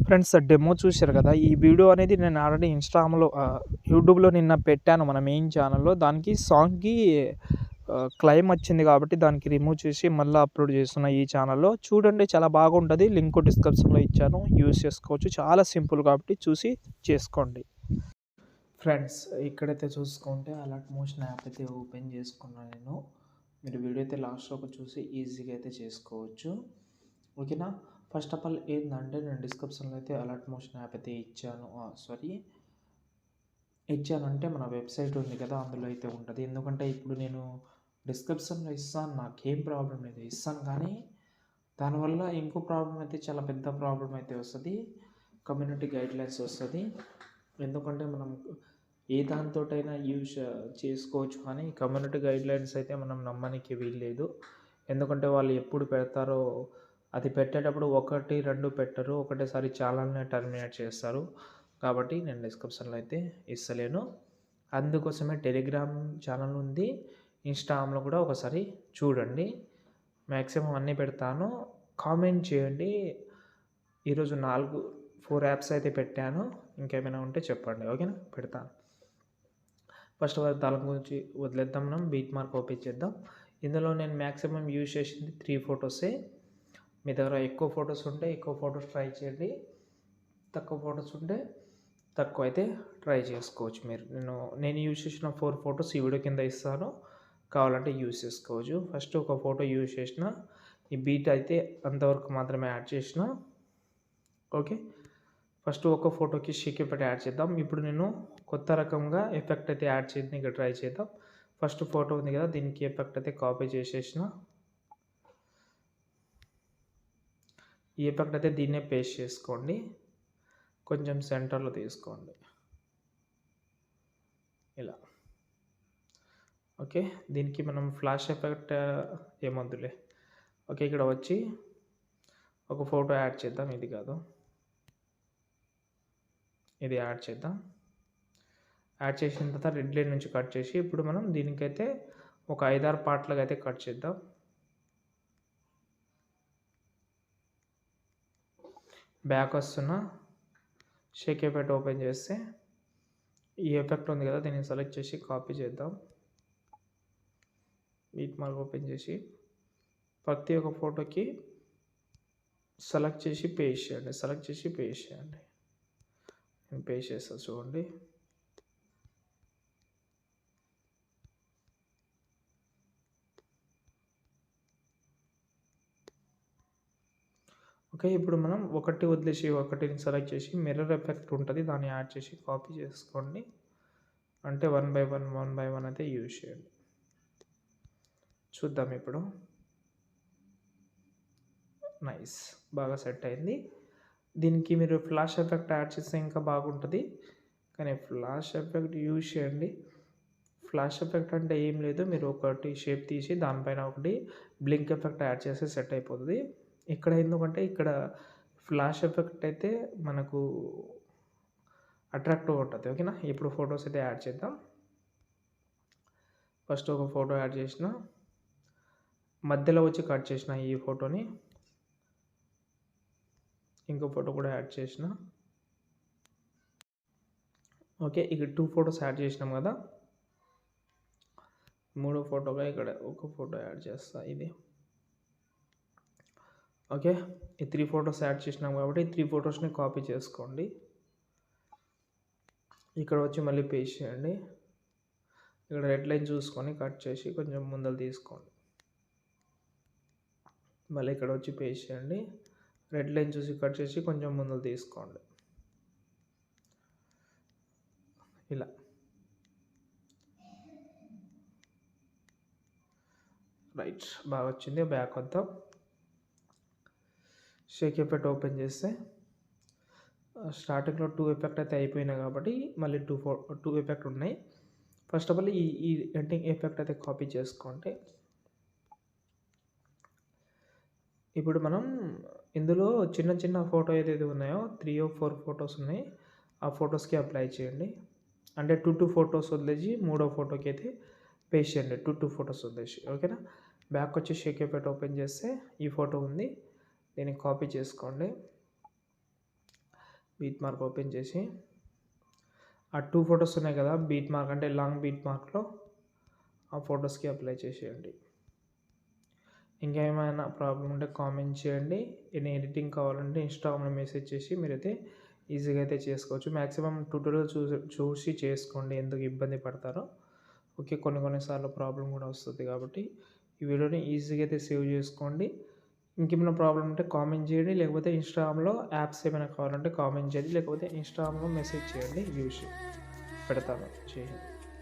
Friends demo చూశారు కదా! ఈ వీడియో అనేది నేను ఆల్రెడీ యూట్యూబ్‌లో నిన్న పెట్టాను మన మెయిన్ ఛానెల్‌లో. దానికి సాంగ్‌కి క్లెయిమ్ వచ్చింది కాబట్టి దానికి రిమూవ్ చేసి మళ్ళా అప్‌లోడ్ చేస్తున్నా ఈ ఛానెల్‌లో. చూడండి చాలా బాగుంటది. లింక్ డిస్క్రిప్షన్‌లో ఇచ్చాను. యూజ్ చేసుకోవచ్చు. చాలా సింపుల్ కాబట్టి చూసి చేసుకోండి. ఫ్రెండ్స్ ఇక్కడైతే చూసుకుంటే అలర్ట్ మోషన్ యాప్ అయితే ఓపెన్ చేసుకున్నాను నేను. మీరు వీడియో అయితే లాస్ట్ వరకు చూసి ఈజీగా అయితే చేసుకోవచ్చు. ఓకేనా? ఫస్ట్ ఆఫ్ ఆల్ ఏందంటే నేను డిస్క్రిప్షన్‌లో అయితే అలర్ట్ మోషన్ యాప్ అయితే ఇచ్చానంటే మన వెబ్‌సైట్ ఉంది కదా! అందులో అయితే ఉంటది. ఎందుకంటే ఇప్పుడు నేను డిస్క్రిప్షన్‌లో ఇస్తాను. నాకేం ప్రాబ్లమ్ లేదు. ఇస్తాను కానీ దానివల్ల ఇంకో ప్రాబ్లమ్ అయితే చాలా పెద్ద ప్రాబ్లమ్ అయితే వస్తది. కమ్యూనిటీ గైడ్‌లైన్స్ వస్తది. ఎందుకంటే మనం ఏ దానితోటైనా చేసుకోవచ్చు కానీ కమ్యూనిటీ గైడ్‌లైన్స్ అయితే మనం నమ్మనీకి వీల్లేదు. ఎందుకంటే వాళ్ళు ఎప్పుడు పెడతారో అది పెట్టేటప్పుడు 1, 2 పెట్టరు. ఒకటేసారి చాలానే టర్మినేట్ చేస్తారు. కాబట్టి నేను డిస్క్రిప్షన్‌లో అయితే ఇస్తలేను. అందుకోసమే టెలిగ్రామ్ ఛానల్ ఉంది. ఇన్‌స్టాగ్రామ్‌లో కూడా ఒకసారి చూడండి. మ్యాక్సిమం అన్నీ పెడతాను. కామెంట్ చేయండి. ఈరోజు 4 యాప్స్ అయితే పెట్టాను. ఇంకేమైనా ఉంటే చెప్పండి. ఓకేనా? పెడతాను. ఫస్ట్ ఆఫ్ ఆల్ దాని గురించి వదిలేద్దాం. మనం బీట్ మార్క్ ఓపెన్ చేద్దాం. ఇందులో నేను మ్యాక్సిమం యూజ్ చేసింది 3 ఫొటోసే. మీ దగ్గర ఎక్కువ ఫొటోస్ ఉంటే ఎక్కువ ఫొటోస్ ట్రై చేయండి. తక్కువ ఫొటోస్ ఉంటే తక్కువ అయితే ట్రై చేసుకోవచ్చు మీరు. నేను యూజ్ చేసిన 4 ఫొటోస్ ఈ వీడియో కింద ఇస్తాను. కావాలంటే యూజ్ చేసుకోవచ్చు. ఫస్ట్ ఒక ఫోటో యూజ్ చేసిన. ఈ బీట్ అయితే అంతవరకు మాత్రమే యాడ్ చేసిన. ఓకే. ఫస్ట్ ఒక ఫోటోకి షేక్ ఎఫెక్ట్ యాడ్ చేద్దాం. ఇప్పుడు నేను కొత్త రకంగా ఎఫెక్ట్ అయితే యాడ్ చేయడానికి ట్రై చేద్దాం. ఫస్ట్ ఫోటో ఉంది కదా! దీనికి ఎఫెక్ట్ అయితే కాపీ చేసేసిన. ఈ ఎఫెక్ట్ అయితే దీన్నే పేస్ట్ చేసుకోండి. కొంచెం సెంటర్లో తీసుకోండి. ఇలా. ఓకే. దీనికి మనం ఫ్లాష్ ఎఫెక్ట్ ఏమొద్దులే. ఓకే. ఇక్కడ వచ్చి ఒక ఫోటో యాడ్ చేద్దాం. ఇది కాదు. ఇది యాడ్ చేద్దాం. యాడ్ చేసిన తర్వాత రెడ్ లైన్ నుంచి కట్ చేసి ఇప్పుడు మనం దీనికైతే ఒక 5, 6 పార్ట్‌లుగా అయితే కట్ చేద్దాం. బ్యాక్ వస్తున్నా. షేక్ ఎఫెక్ట్ ఓపెన్ చేస్తే ఈ ఎఫెక్ట్ ఉంది కదా! దీన్ని సెలెక్ట్ చేసి కాపీ చేద్దాం. బీట్ మార్క్ ఓపెన్ చేసి ప్రతి ఒక్క ఫోటోకి సెలెక్ట్ చేసి పేస్ట్ చేయండి. నేను పేస్ట్ చేస్తా చూడండి. ఓకే. ఇప్పుడు మనం ఒకటి వదిలేసి ఒకటిని సెలెక్ట్ చేసి మిర్రర్ ఎఫెక్ట్ ఉంటుంది. దాన్ని యాడ్ చేసి కాపీ చేసుకోండి. అంటే 1 బై 1 అయితే యూజ్ చేయండి. చూద్దాం ఇప్పుడు. నైస్. బాగా సెట్ అయింది. దీనికి మీరు ఫ్లాష్ ఎఫెక్ట్ యాడ్ చేస్తే ఇంకా బాగుంటుంది. కానీ ఫ్లాష్ ఎఫెక్ట్ యూజ్ చేయండి. ఫ్లాష్ ఎఫెక్ట్ అంటే ఏం లేదు. మీరు ఒకటి షేప్ తీసి దానిపైన ఒకటి బ్లింక్ ఎఫెక్ట్ యాడ్ చేస్తే సెట్ అయిపోతుంది. ఇక్కడ ఎందుకంటే ఇక్కడ ఫ్లాష్ ఎఫెక్ట్ అయితే మనకు అట్రాక్టివ్గా ఉంటుంది. ఓకేనా? ఇప్పుడు ఫొటోస్ అయితే యాడ్ చేద్దాం. ఫస్ట్ ఒక ఫోటో యాడ్ చేసిన. మధ్యలో వచ్చి కట్ చేసిన ఈ ఫోటోని. ఇంకో ఫోటో కూడా యాడ్ చేసిన. ఓకే. ఇక్కడ 2 ఫొటోస్ యాడ్ చేసినాం కదా! మూడో ఫోటోగా ఇక్కడ ఒక ఫోటో యాడ్ చేస్తా. ఇది. ఓకే. ఈ 3 ఫొటోస్ యాడ్ చేసినాం కాబట్టి 3 ఫొటోస్‌ని కాపీ చేసుకోండి. ఇక్కడ వచ్చి మళ్ళీ పేస్ట్ చేయండి. ఇక్కడ రెడ్ లైన్ చూసుకొని కట్ చేసి కొంచెం ముందలు తీసుకోండి. మళ్ళీ ఇక్కడ వచ్చి పేస్ట్ చేయండి. రెడ్ లైన్ చూసి కట్ చేసి కొంచెం ముందలు తీసుకోండి. ఇలా. రైట్. బాగా వచ్చింది. బ్యాక్ వద్దాం. షేక్ ఎఫెక్ట్ ఓపెన్ చేస్తే స్టార్టింగ్లో 2 ఎఫెక్ట్ అయితే అయిపోయినాయి కాబట్టి మళ్ళీ 2 ఎఫెక్ట్ ఉన్నాయి. ఫస్ట్ ఆఫ్ ఆల్ ఈ ఎండింగ్ ఎఫెక్ట్ అయితే కాపీ చేసుకోండి. ఇప్పుడు మనం ఇందులో చిన్న చిన్న ఫోటో ఏదైతే ఉన్నాయో 3 or 4 ఫొటోస్ ఉన్నాయి. ఆ ఫొటోస్కి అప్లై చేయండి. అంటే 2 ఫొటోస్ వదిలేసి మూడో ఫోటోకి అయితే పేస్ట్ చేయండి. 2 ఫొటోస్ వదిలేసి. ఓకేనా? బ్యాక్ వచ్చి షేక్ ఎఫెక్ట్ ఓపెన్ చేస్తే ఈ ఫోటో ఉంది. దీన్ని కాపీ చేసుకోండి. బీట్ మార్క్ ఓపెన్ చేసి ఆ 2 ఫొటోస్ ఉన్నాయి కదా, బీట్ మార్క్ అంటే లాంగ్ బీట్ మార్క్లో ఆ ఫొటోస్కి అప్లై చేసేయండి. ఇంకేమైనా ప్రాబ్లం ఉంటే కామెంట్ చేయండి. ఎనీ ఎడిటింగ్ కావాలంటే ఇన్స్టాగ్రామ్లో మెసేజ్ చేసి మీరైతే ఈజీగా అయితే చేసుకోవచ్చు. మ్యాక్సిమం ట్యూటోరియల్ చూసి చేసుకోండి, ఎందుకు ఇబ్బంది పడతారో. ఓకే, కొన్నిసార్లు ప్రాబ్లం కూడా వస్తుంది కాబట్టి ఈ వీడియోని ఈజీగా అయితే సేవ్ చేసుకోండి. ఇంకేమైనా ప్రాబ్లం ఉంటే కామెంట్ చేయండి, లేకపోతే ఇన్స్టాగ్రామ్లో యాప్స్ ఏమైనా కావాలంటే కామెంట్ చేయండి, లేకపోతే ఇన్స్టాగ్రామ్లో మెసేజ్ చేయండి, పెడతాను. చేయండి.